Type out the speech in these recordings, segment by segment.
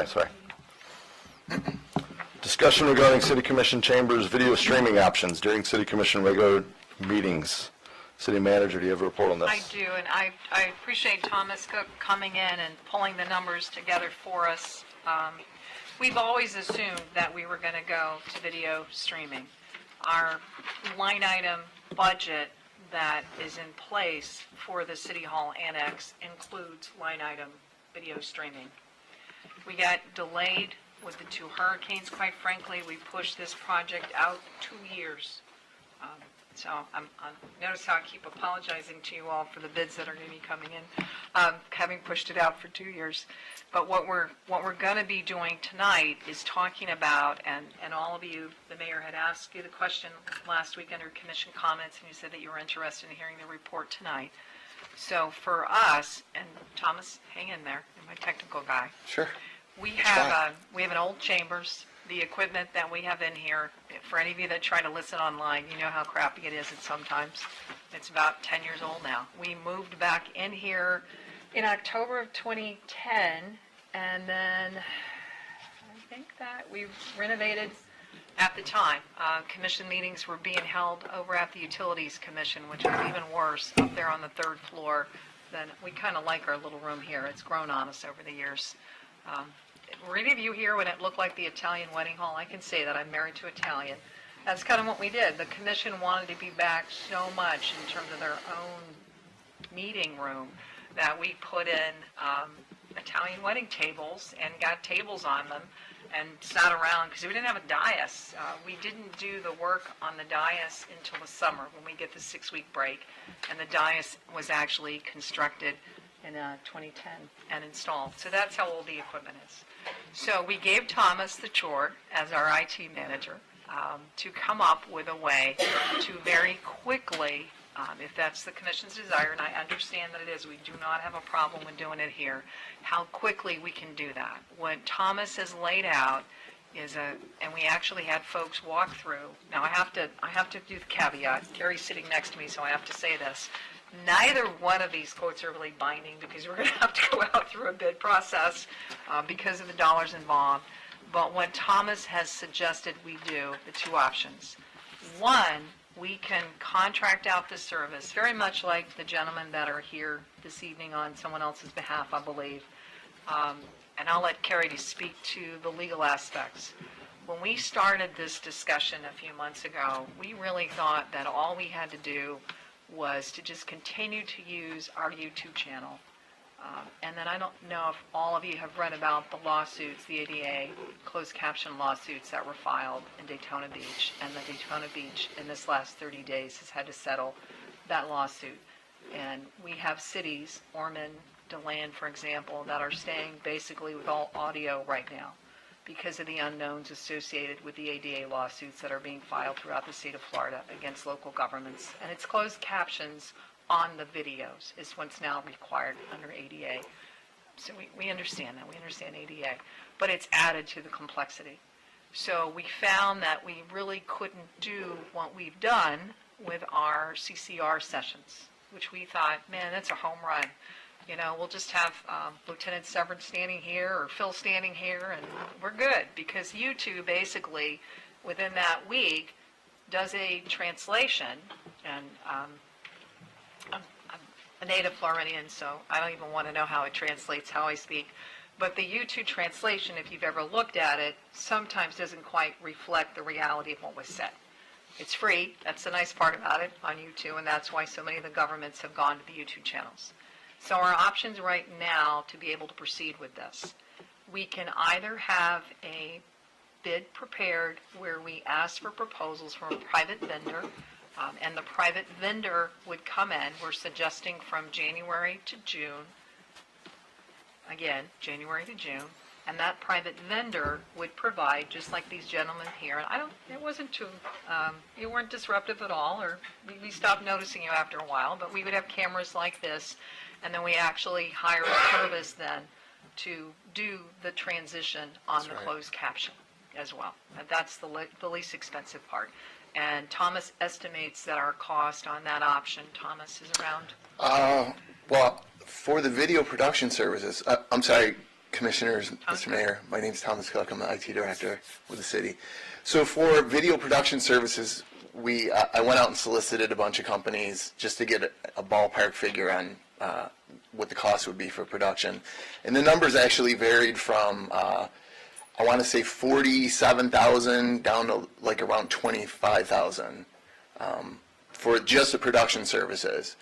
Sorry. Discussion regarding City Commission chambers video streaming options during City Commission regular meetings. City Manager, do you have a report on this? I do, and I appreciate Thomas Cook coming in and pulling the numbers together for us. We've always assumed that we were going to go to video streaming. Our line item budget that is in place for the City Hall Annex includes line item video streaming. We got delayed with the 2 hurricanes, quite frankly. We pushed this project out 2 years. So notice how I keep apologizing to you all for the bids that are going to be coming in, having pushed it out for 2 years. But what we're going to be doing tonight is talking about, and all of you, the mayor had asked you the question last week under commission comments, and you said that you were interested in hearing the report tonight. So for us, and Thomas, hang in there, you're my technical guy. Sure. We have an old chambers. The equipment that we have in here, for any of you that try to listen online, you know how crappy it is sometimes. It's about 10 years old now. We moved back in here in October of 2010, and then I think that we renovated at the time. Commission meetings were being held over at the Utilities Commission, which was even worse, up there on the 3rd floor. Then we kind of like our little room here. It's grown on us over the years. Were any of you here when it looked like the Italian wedding hall? I can say that I'm married to Italian. That's kind of what we did. The commission wanted to be back so much in terms of their own meeting room that we put in Italian wedding tables and got tables on them and sat around because we didn't have a dais. We didn't do the work on the dais until the summer when we get the 6-week break, and the dais was actually constructed in 2010 and installed. So that's how old the equipment is. So we gave Thomas the chore as our IT manager to come up with a way to very quickly, if that's the commission's desire, and I understand that it is, we do not have a problem with doing it here, how quickly we can do that. What Thomas has laid out is and we actually had folks walk through. Now I have to do the caveat. Gary's sitting next to me, so I have to say this. Neither one of these quotes are really binding because we're going to have to go out through a bid process because of the dollars involved. But what Thomas has suggested we do, the 2 options. One, we can contract out the service, very much like the gentlemen that are here this evening on someone else's behalf, I believe. And I'll let Carrie speak to the legal aspects. When we started this discussion a few months ago, we really thought that all we had to do was to just continue to use our YouTube channel. And then I don't know if all of you have read about the lawsuits, the ADA closed caption lawsuits that were filed in Daytona Beach, and the Daytona Beach in this last 30 days has had to settle that lawsuit. And we have cities, Ormond, DeLand, for example, that are staying basically with all audio right now because of the unknowns associated with the ADA lawsuits that are being filed throughout the state of Florida against local governments. And it's closed captions on the videos is what's now required under ADA. So we understand that. We understand ADA. But it's added to the complexity. So we found that we really couldn't do what we've done with our CCR sessions, which we thought, man, that's a home run. You know, we'll just have Lieutenant Severin standing here or Phil standing here, and we're good. Because YouTube basically, within that week, does a translation. And I'm a native Floridian, so I don't even want to know how it translates how I speak. But the YouTube translation, if you've ever looked at it, sometimes doesn't quite reflect the reality of what was said. It's free. That's the nice part about it on YouTube, and that's why so many of the governments have gone to the YouTube channels. So our options right now to be able to proceed with this, we can either have a bid prepared where we ask for proposals from a private vendor, and the private vendor would come in. We're suggesting from January to June, again, January to June, and that private vendor would provide, just like these gentlemen here, and it wasn't too, you weren't disruptive at all, or we stopped noticing you after a while, but we would have cameras like this, and then we actually hire a service then to do the transition on the closed caption as well. And that's the least expensive part. And Thomas estimates that our cost on that option, Thomas, is around? Well, for the video production services, I'm sorry, Commissioners, Mr. Mayor, my name is Thomas Cook. I'm the IT director with the city. So for video production services, I went out and solicited a bunch of companies just to get a ballpark figure on what the cost would be for production. And the numbers actually varied from, I want to say 47,000 down to like around 25,000 for just the production services.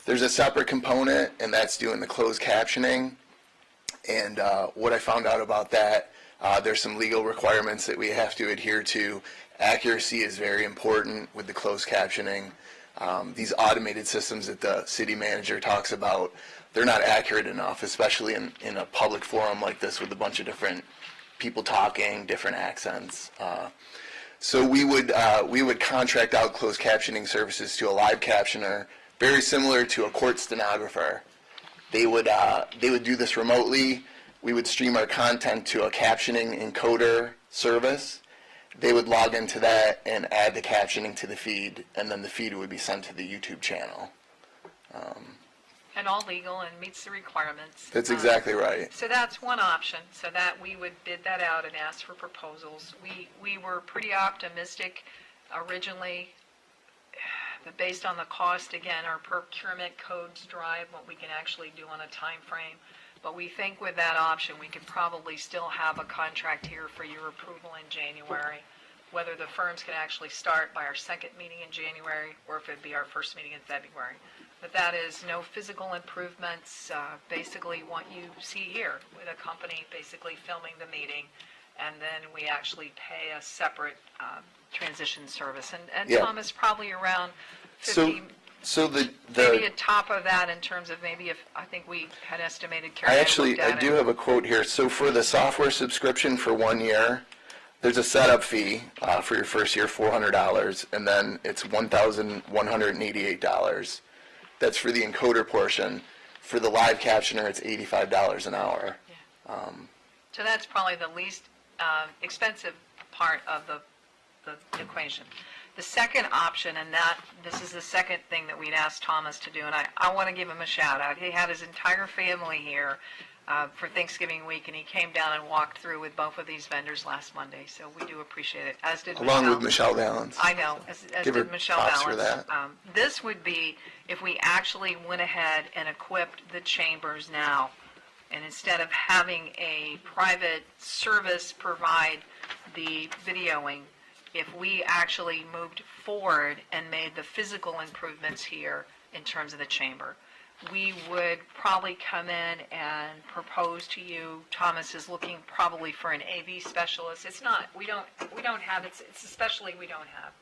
There's a separate component, and that's doing the closed captioning. And what I found out about that, there's some legal requirements that we have to adhere to. Accuracy is very important with the closed captioning. These automated systems that the city manager talks about, they're not accurate enough, especially in a public forum like this with a bunch of different people talking, different accents. So we would contract out closed captioning services to a live captioner, very similar to a court stenographer. They would do this remotely. We would stream our content to a captioning encoder service. They would log into that and add the captioning to the feed, and then the feed would be sent to the YouTube channel. And all legal and meets the requirements. That's exactly right. So that's one option, so that we would bid that out and ask for proposals. We were pretty optimistic originally, but based on the cost, again, our procurement codes drive what we can actually do on a time frame. But we think with that option, we could probably still have a contract here for your approval in January, whether the firms can actually start by our second meeting in January or if it'd be our first meeting in February. But that is no physical improvements, basically what you see here with a company basically filming the meeting, and then we actually pay a separate transition service. And Yeah. Thomas, probably around 50, So maybe a top of that in terms of maybe if, I think we had estimated. Karen I had actually, looked at I do it. have a quote here. So for the software subscription for 1 year, there's a setup fee for your first year, $400, and then it's $1,188. That's for the encoder portion. For the live captioner, it's $85 an hour. So that's probably the least expensive part of the equation. The second option, and this is the second thing that we'd asked Thomas to do, and I want to give him a shout out. He had his entire family here for Thanksgiving week, and he came down and walked through with both of these vendors last Monday, so we do appreciate it, as did Along Michelle. with Michelle Valens. I know, as Give her did Michelle props for Balance. that. This would be if we actually went ahead and equipped the chambers now, and instead of having a private service provide the videoing, if we actually moved forward and made the physical improvements here in terms of the chamber, we would probably come in and propose to you. Thomas is looking probably for an AV specialist. It's not, we don't have, it's especially we don't have.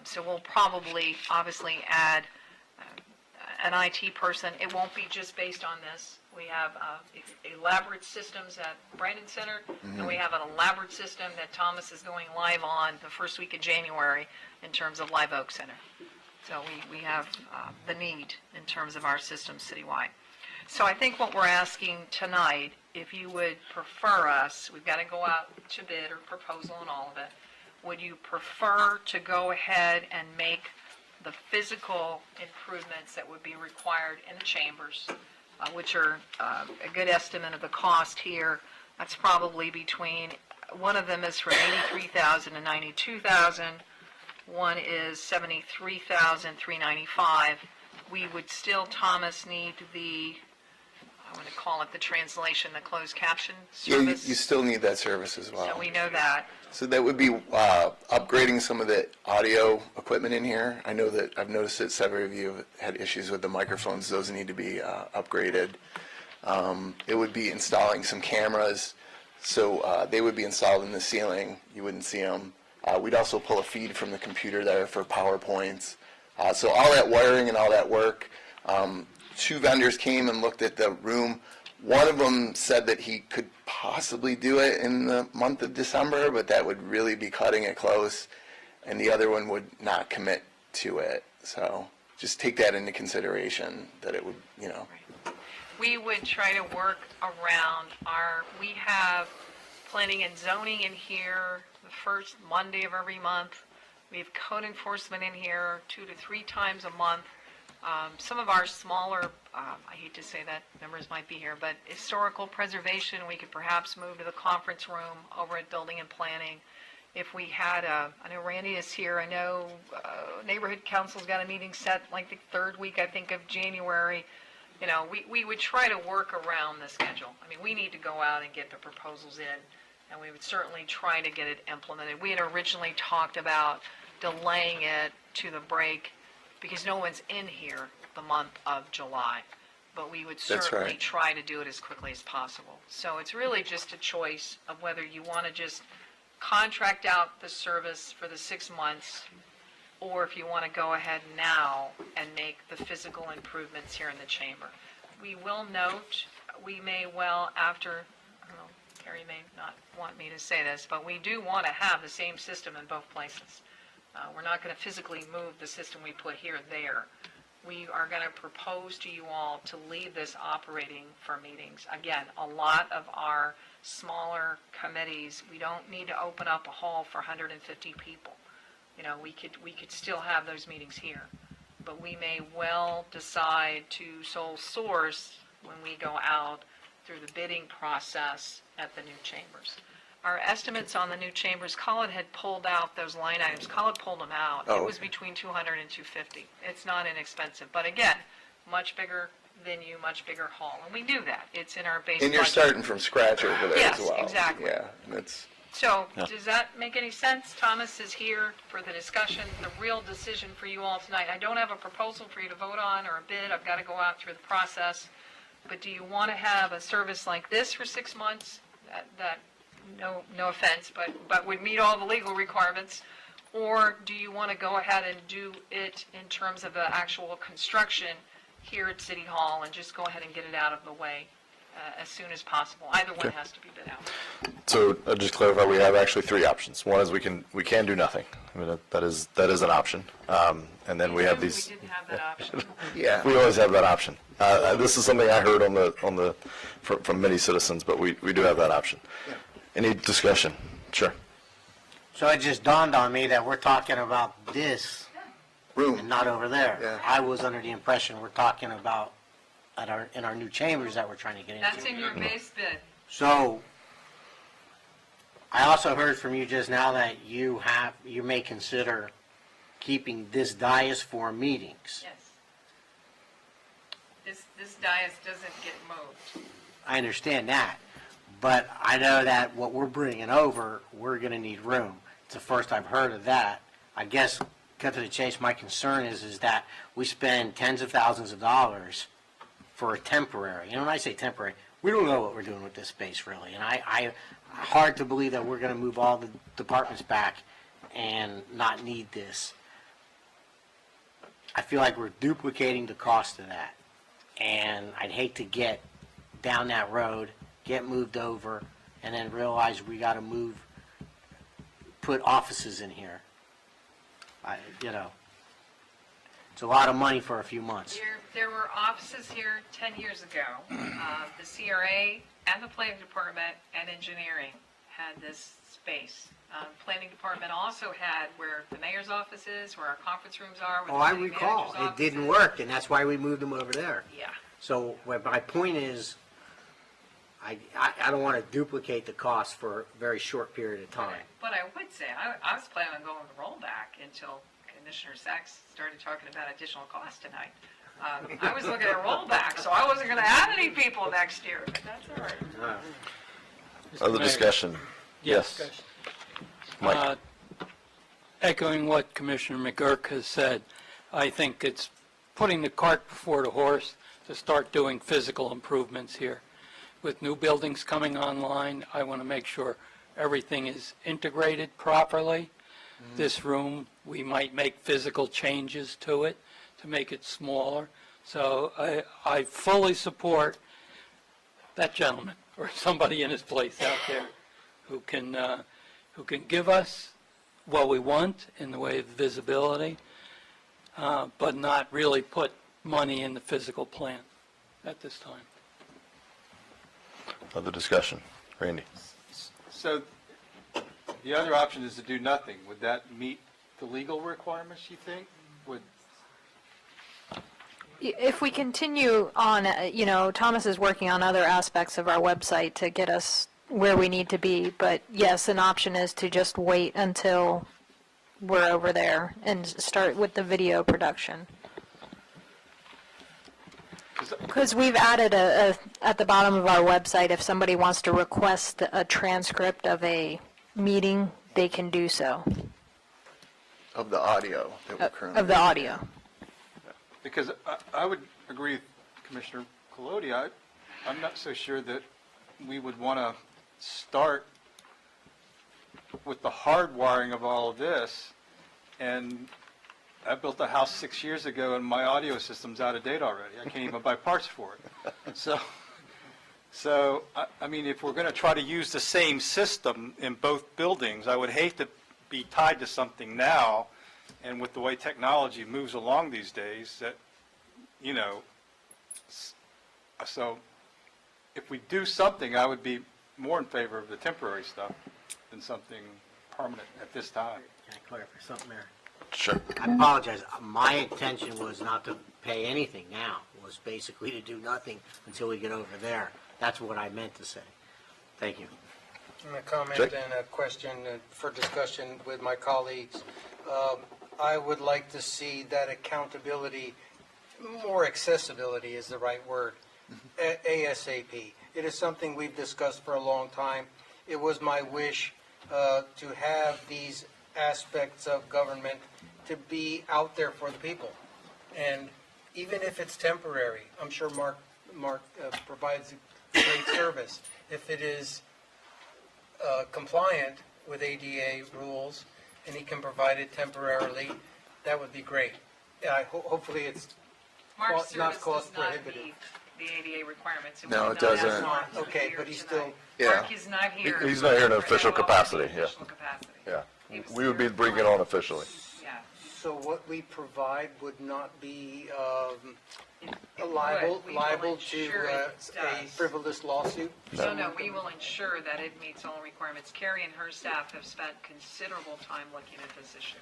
So we'll probably obviously add an IT person. It won't be just based on this. We have elaborate systems at Brandon Center, and we have an elaborate system that Thomas is going live on the first week of January in terms of Live Oak Center. So we have the need in terms of our system citywide. So I think what we're asking tonight, if you would prefer us, we've got to go out to bid or proposal and all of it, would you prefer to go ahead and make the physical improvements that would be required in the chambers, which are a good estimate of the cost here? That's probably between, one of them is from $83,000 to $92,000. One is $73,395. We would still, Thomas, need the, I want to call it the translation, the closed caption Yeah, service. you still need that service as well. So we know that. So that would be upgrading some of the audio equipment in here. I know that I've noticed that several of you have had issues with the microphones. Those need to be upgraded. It would be installing some cameras. So they would be installed in the ceiling. You wouldn't see them. We'd also pull a feed from the computer there for PowerPoints. So all that wiring and all that work. 2 vendors came and looked at the room. One of them said that he could possibly do it in the month of December, but that would really be cutting it close. And the other one would not commit to it. So just take that into consideration, that it would, you know. We would try to work around we have planning and zoning in here the first Monday of every month. We have code enforcement in here 2 to 3 times a month. Some of our smaller, I hate to say that, members might be here, but historical preservation, we could perhaps move to the conference room over at Building and Planning. If we had I know Randy is here, I know Neighborhood Council's got a meeting set like the third week, I think, of January. You know, we would try to work around the schedule. I mean, we need to go out and get the proposals in, and we would certainly try to get it implemented. We had originally talked about delaying it to the break because no one's in here the month of July, but we would That's certainly right. try to do it as quickly as possible. So it's really just a choice of whether you want to just contract out the service for the 6 months, or if you want to go ahead now and make the physical improvements here in the chamber. We will note, we may well after, I don't know, Carrie may not want me to say this, but we do want to have the same system in both places. We're not going to physically move the system we put here there. We are going to propose to you all to leave this operating for meetings. Again, a lot of our smaller committees, we don't need to open up a hall for 150 people. You know, we could still have those meetings here, but we may well decide to sole source when we go out through the bidding process at the new chambers. Our estimates on the new chambers, Colin had pulled out those line items. Colin pulled them out. Oh, It was okay. between 200 and 250. It's not inexpensive, but again, much bigger venue, much bigger hall, and we do that. It's in our base And you're budget. starting from scratch over there Yes, as well. exactly. Yeah, that's, So, does that make any sense? Thomas is here for the discussion, the real decision for you all tonight. I don't have a proposal for you to vote on or a bid, I've got to go out through the process. But do you want to have a service like this for 6 months, that no offense, but would meet all the legal requirements? Or do you want to go ahead and do it in terms of the actual construction here at City Hall and just go ahead and get it out of the way as soon as possible? Either one has to be bid out. So just clarify, we have actually three options. One is we can do nothing. I mean, that is an option. And then we have these. We didn't have that option. yeah. We always have that option. This is something I heard from many citizens, but we do have that option. Any discussion? Sure. So it just dawned on me that we're talking about this and Room. not over there. Yeah. I was under the impression we're talking about in our new chambers that we're trying to get into. That's in your base bid. So I also heard from you just now that you may consider keeping this dais for meetings. Yes. This dais doesn't get moved. I understand that, but I know that what we're bringing over, we're going to need room. It's the first I've heard of that. I guess, cut to the chase, my concern is that we spend tens of thousands of dollars for a temporary. And when I say temporary, we don't know what we're doing with this space really. And I hard to believe that we're going to move all the departments back and not need this. I feel like we're duplicating the cost of that. And I'd hate to get down that road, get moved over, and then realize we got to put offices in here. It's a lot of money for a few months. There were offices here 10 years ago. The CRA and the planning department and engineering had this space. Planning department also had where the mayor's office is, where our conference rooms are. Where Oh, the I city recall. manager's It office didn't is. work, and that's why we moved them over there. Yeah. So my point is, I don't want to duplicate the cost for a very short period of time. But I would say, I was planning on going with the rollback until Commissioner Sachs started talking about additional cost tonight. I was looking at rollback, so I wasn't going to add any people next year, but that's all right. Other discussion? Yes. Mike? Echoing what Commissioner McGurk has said, I think it's putting the cart before the horse to start doing physical improvements here. With new buildings coming online, I want to make sure everything is integrated properly. This room, we might make physical changes to it to make it smaller. So I fully support that gentleman or somebody in his place out there who can give us what we want in the way of visibility, but not really put money in the physical plan at this time. Other discussion? Randy? So the other option is to do nothing. Would that meet the legal requirements, you think? If we continue on, Thomas is working on other aspects of our website to get us where we need to be, but yes, an option is to just wait until we're over there and start with the video production. Because we've added at the bottom of our website, if somebody wants to request a transcript of a meeting, they can do so, Of the audio that we're currently. of the audio. Because I would agree with Commissioner Colodi. I'm not so sure that we would want to start with the hardwiring of all of this. And I built a house 6 years ago, and my audio system's out of date already. I can't even buy parts for it. So I mean, if we're going to try to use the same system in both buildings, I would hate to be tied to something now. And with the way technology moves along these days, that, so if we do something, I would be more in favor of the temporary stuff than something permanent at this time. Can I clarify something there? Sure. I apologize. My intention was not to pay anything now, was basically to do nothing until we get over there. That's what I meant to say. Thank you. A comment Jake? and a question for discussion with my colleagues. I would like to see that accountability, more accessibility is the right word, ASAP. It is something we've discussed for a long time. It was my wish to have these aspects of government to be out there for the people. And even if it's temporary, I'm sure Mark provides a great service. If it is compliant with ADA rules, and he can provide it temporarily, that would be great. Hopefully it's Mark's not service cost does not prohibitive. meet the ADA requirements. and No, we it will not ask doesn't. Mark to be Okay, here but he's tonight. still- Yeah. Mark is not here. He's not here in an for official any capacity, yeah. official capacity. Yeah. He was We would be here bringing for- on officially. Yeah. So what we provide would not be It liable would. We will to ensure it a does. frivolous lawsuit? No, we will ensure that it meets all requirements. Carrie and her staff have spent considerable time looking at this issue.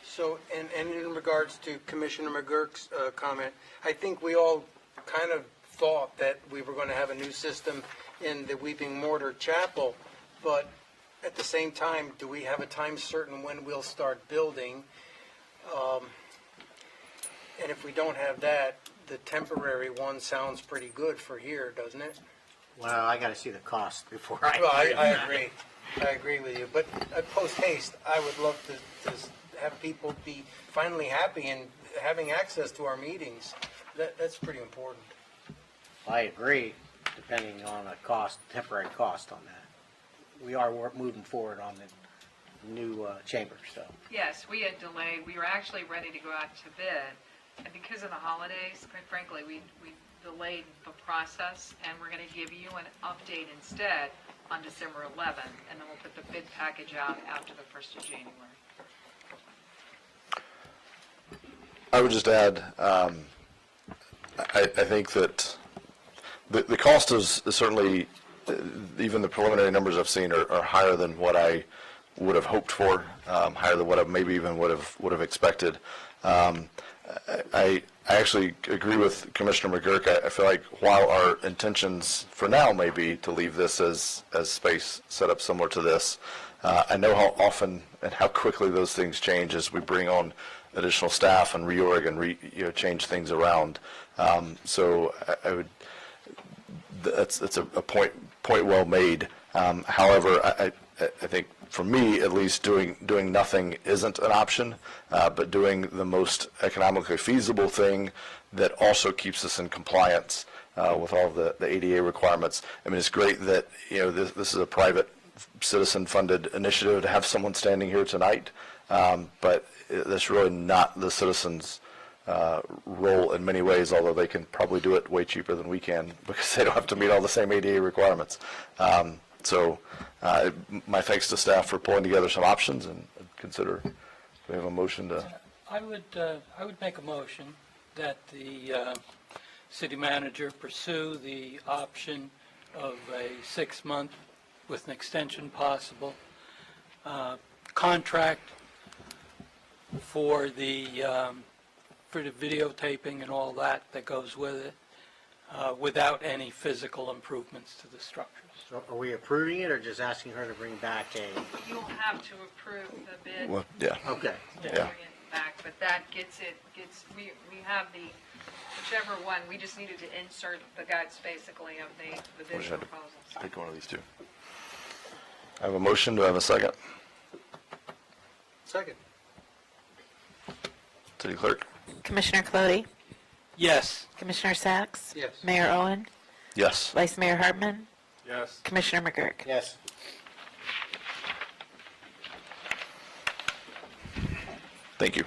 So, and in regards to Commissioner McGurk's comment, I think we all kind of thought that we were going to have a new system in the Weeping Mortar Chapel, but at the same time, do we have a time certain when we'll start building? And if we don't have that, the temporary one sounds pretty good for here, doesn't it? Well, I got to see the cost before I. Well, I agree. I agree with you. But post haste, I would love to have people be finally happy and having access to our meetings. That's pretty important. I agree, depending on a cost, temporary cost on that. We are moving forward on the new chamber, so. Yes, we had delayed. We were actually ready to go out to bid. And because of the holidays, quite frankly, we delayed the process, and we're going to give you an update instead on December 11th, and then we'll put the bid package out after the 1st of January. I would just add, I think that the cost is certainly, even the preliminary numbers I've seen are higher than what I would have hoped for, higher than what I maybe even would have expected. I actually agree with Commissioner McGurk. I feel like while our intentions for now may be to leave this as space set up similar to this, I know how often and how quickly those things change as we bring on additional staff and reorg and change things around. So I would. That's a point well made. However, I think for me at least, doing nothing isn't an option, but doing the most economically feasible thing that also keeps us in compliance with all the ADA requirements. I mean, it's great that this is a private citizen-funded initiative to have someone standing here tonight, but that's really not the citizens' role in many ways, although they can probably do it way cheaper than we can because they don't have to meet all the same ADA requirements. So my thanks to staff for pulling together some options and consider we have a motion to. I would make a motion that the city manager pursue the option of a 6-month with an extension possible contract for the for the videotaping and all that goes with it, without any physical improvements to the structures. So are we approving it or just asking her to bring back a, You'll have to approve the bid. Well, yeah. okay. to Yeah. bring it back, but that gets, we have the, whichever one, we just needed to insert the guides basically of the bid just had to proposals. Pick one of these two. I have a motion. Do I have a second? Second. City Clerk? Commissioner Clody, Yes, Commissioner Sacks? Yes. Mayor Owen, Yes. Vice Mayor Hartman, Yes. Commissioner McGurk. Yes. Thank you.